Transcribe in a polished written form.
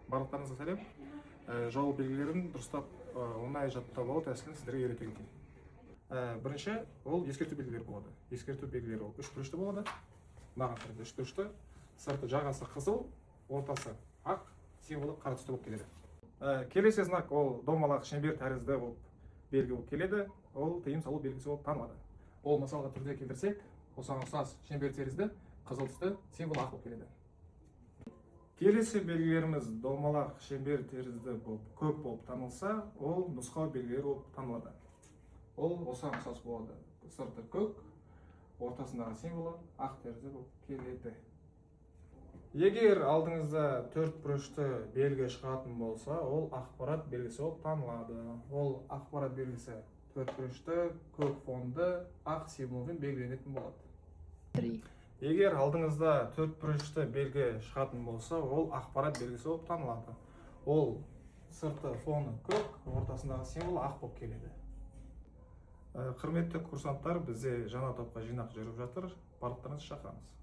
Барлықтарыңызға сәлем. Жол белгілерін дұрыстап оңай жаттап алу тәсілін сіздерге үйрете кетейін. Бірінші, ол ескерту белгілері болады. Ескерту белгілері ол үш бұрышты болады. Мынаған қарайды, үш бұрышты. Сырты жағасы қызыл, ортасы ақ, символы қара түсті болып келеді. Келесі знак ол домалақ шеңбер тәрізді болып белгі болып келеді. Ол тыйым салу белгісі болып танылады. Ол мысалға түрде келтірсек, осыған ұқсас шеңбер тәрізді қызыл түсті символ ақ болып келеді. Келесі белгілеріміз домалақ шеңбер тәрізді болып көк болып танылса, ол нұсқау белгілері болып танылады. Ол осыған ұқсас болады. Сырты көк, ортасындағы символы ақ тәрізді болып келеді. Егер алдыңызда төрт бұрышты белгі шығатын болса, ол ақпарат белгісі болып танылады. Ол ақпарат белгісі төрт бұрышты, көк фонды, ақ символмен белгіленетін болады. Егер алдыңызда төрт бұрышты белгі шығатын болса, ол ақпарат белгісі болып танылады. Ол сырты фоны көк, ортасындағы символ ақ болып келеді. Құрметті курсанттар, бізде жаңа топқа жинақ жүріп жатыр. Барлықтарыңызды шақырамыз.